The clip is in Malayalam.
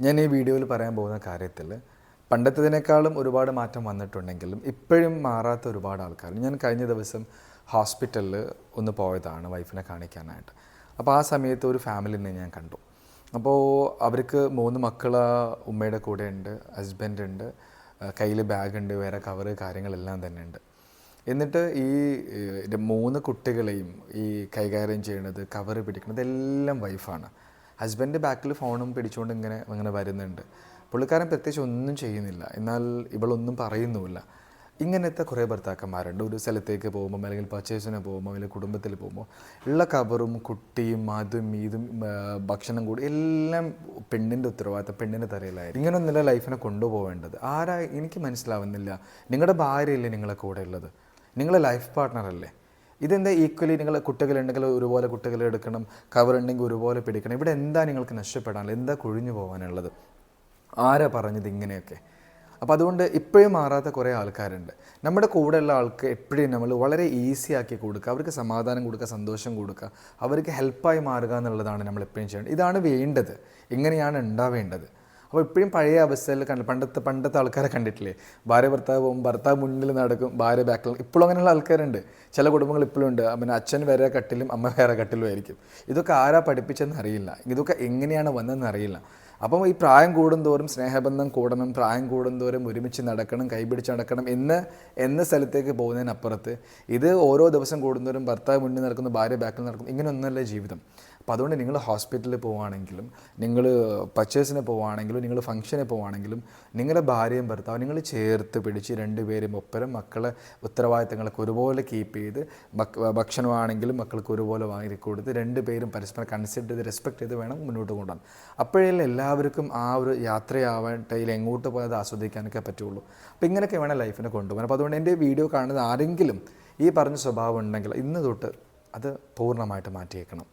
ഞാൻ ഈ വീഡിയോയിൽ പറയാൻ പോകുന്ന കാര്യത്തിൽ പണ്ടത്തതിനേക്കാളും ഒരുപാട് മാറ്റം വന്നിട്ടുണ്ടെങ്കിലും ഇപ്പോഴും മാറാത്ത ഒരുപാട് ആൾക്കാർ. ഞാൻ കഴിഞ്ഞ ദിവസം ഹോസ്പിറ്റലിൽ ഒന്ന് പോയതാണ് വൈഫിനെ കാണിക്കാനായിട്ട്. അപ്പോൾ ആ സമയത്ത് ഒരു ഫാമിലിനെ ഞാൻ കണ്ടു. അപ്പോൾ അവർക്ക് 3 മക്കൾ ഉമ്മയുടെ കൂടെ ഉണ്ട്, ഹസ്ബൻഡ് ഉണ്ട്, കയ്യിൽ ബാഗുണ്ട്, വേറെ കവറ് കാര്യങ്ങളെല്ലാം തന്നെ ഉണ്ട്. എന്നിട്ട് ഈ 3 കുട്ടികളെയും ഈ കൈകാര്യം ചെയ്യുന്നത്, കവറ് പിടിക്കുന്നത് എല്ലാം വൈഫാണ്. ഹസ്ബൻഡ് ബാക്കിൽ ഫോണും പിടിച്ചുകൊണ്ട് ഇങ്ങനെ വരുന്നുണ്ട്. പുള്ളിക്കാരൻ പ്രത്യേകിച്ച് ഒന്നും ചെയ്യുന്നില്ല, എന്നാൽ ഇവളൊന്നും പറയുന്നുമില്ല. ഇങ്ങനത്തെ കുറേ ഭർത്താക്കന്മാരുണ്ട്. ഒരു സ്ഥലത്തേക്ക് പോകുമ്പോൾ, അല്ലെങ്കിൽ പർച്ചേസിന് പോകുമ്പോൾ, അല്ലെങ്കിൽ കുടുംബത്തിൽ പോകുമ്പോൾ ഉള്ള കവറും കുട്ടിയും അതും ഇതും ഭക്ഷണം കൂടി എല്ലാം പെണ്ണിൻ്റെ ഉത്തരവാദിത്തം, പെണ്ണിൻ്റെ തലയിലായിരുന്നു. ഇങ്ങനൊന്നുമില്ല ലൈഫിനെ കൊണ്ടുപോകേണ്ടത്. എനിക്ക് മനസ്സിലാവുന്നില്ല. നിങ്ങളുടെ ഭാര്യയല്ലേ നിങ്ങളെ കൂടെ ഉള്ളത്, നിങ്ങളെ ലൈഫ് പാർട്ട്ണറല്ലേ? ഇതെന്താ ഈക്വലി നിങ്ങൾ കുട്ടികളുണ്ടെങ്കിൽ ഒരുപോലെ കുട്ടികളെ എടുക്കണം, കവറുണ്ടെങ്കിൽ ഒരുപോലെ പിടിക്കണം. ഇവിടെ എന്താ നിങ്ങൾക്ക് നഷ്ടപ്പെടാനുള്ളത്, എന്താ കൊഴിഞ്ഞു പോകാനുള്ളത്? ആരാ പറഞ്ഞത് ഇങ്ങനെയൊക്കെ? അപ്പോൾ അതുകൊണ്ട് ഇപ്പോഴും മാറാത്ത കുറേ ആൾക്കാരുണ്ട്. നമ്മുടെ കൂടെയുള്ള ആൾക്ക് എപ്പോഴും നമ്മൾ വളരെ ഈസി ആക്കി കൊടുക്കുക, അവർക്ക് സമാധാനം കൊടുക്കുക, സന്തോഷം കൊടുക്കുക, അവർക്ക് ഹെൽപ്പായി മാറുക എന്നുള്ളതാണ് നമ്മൾ എപ്പോഴും ചെയ്യേണ്ടത്. ഇതാണ് വേണ്ടത്, ഇങ്ങനെയാണ് ഉണ്ടാവേണ്ടത്. അപ്പോൾ ഇപ്പോഴും പഴയ അവസ്ഥയിൽ പണ്ടത്തെ ആൾക്കാരെ കണ്ടിട്ടില്ലേ? ഭാര്യ ഭർത്താവ് മുന്നിൽ നടക്കും, ഭാര്യ ബാക്കിൽ. ഇപ്പോഴും അങ്ങനെയുള്ള ആൾക്കാരുണ്ട്. ചില കുടുംബങ്ങൾ ഇപ്പോഴും ഉണ്ട്. പിന്നെ അച്ഛൻ വേറെ കട്ടിലും അമ്മ വേറെ കട്ടിലും ആയിരിക്കും. ഇതൊക്കെ ആരാ പഠിപ്പിച്ചെന്ന് അറിയില്ല, ഇതൊക്കെ എങ്ങനെയാണ് വന്നതെന്ന് അറിയില്ല. അപ്പം ഈ പ്രായം കൂടുന്തോറും സ്നേഹബന്ധം കൂടണം, പ്രായം കൂടുന്തോറും ഒരുമിച്ച് നടക്കണം, കൈപിടിച്ച് നടക്കണം എന്ന സ്ഥലത്തേക്ക് പോകുന്നതിനപ്പുറത്ത് ഇത് ഓരോ ദിവസം കൂടുന്തോറും ഭർത്താവ് മുന്നിൽ നടക്കുന്നു, ഭാര്യ ബാക്കിൽ നടക്കുന്നു. ഇങ്ങനെയൊന്നല്ല ജീവിതം. അപ്പോൾ അതുകൊണ്ട് നിങ്ങൾ ഹോസ്പിറ്റലിൽ പോവുകയാണെങ്കിലും, നിങ്ങൾ പർച്ചേസിന് പോവുകയാണെങ്കിലും, നിങ്ങൾ ഫംഗ്ഷന് പോവുകയാണെങ്കിലും, നിങ്ങളുടെ ഭാര്യയും ഭർത്താവും നിങ്ങൾ ചേർത്ത് പിടിച്ച് 2 പേരും ഒപ്പരം മക്കളെ ഉത്തരവാദിത്തങ്ങളൊക്കെ ഒരുപോലെ കീപ്പ് ചെയ്ത്, ഭക്ഷണമാണെങ്കിലും മക്കൾക്ക് ഒരുപോലെ വാങ്ങി കൊടുത്ത് 2 പേരും പരസ്പരം കൺസിഡർ ചെയ്ത് റെസ്പെക്ട് ചെയ്ത് വേണം മുന്നോട്ട് കൊണ്ടുപോകാൻ. അപ്പോഴേ എല്ലാവർക്കും ആ ഒരു യാത്രയാവട്ടെ, എങ്ങോട്ട് പോയത് ആസ്വദിക്കാനൊക്കെ പറ്റുള്ളൂ. അപ്പോൾ ഇങ്ങനെയൊക്കെ വേണം ലൈഫിനെ കൊണ്ടുപോകാൻ. അപ്പോൾ അതുകൊണ്ട് എൻ്റെ വീഡിയോ കാണുന്നത് ആരെങ്കിലും ഈ പറഞ്ഞ സ്വഭാവം ഉണ്ടെങ്കിൽ ഇന്ന് തൊട്ട് അത് പൂർണ്ണമായിട്ട് മാറ്റിയേക്കണം.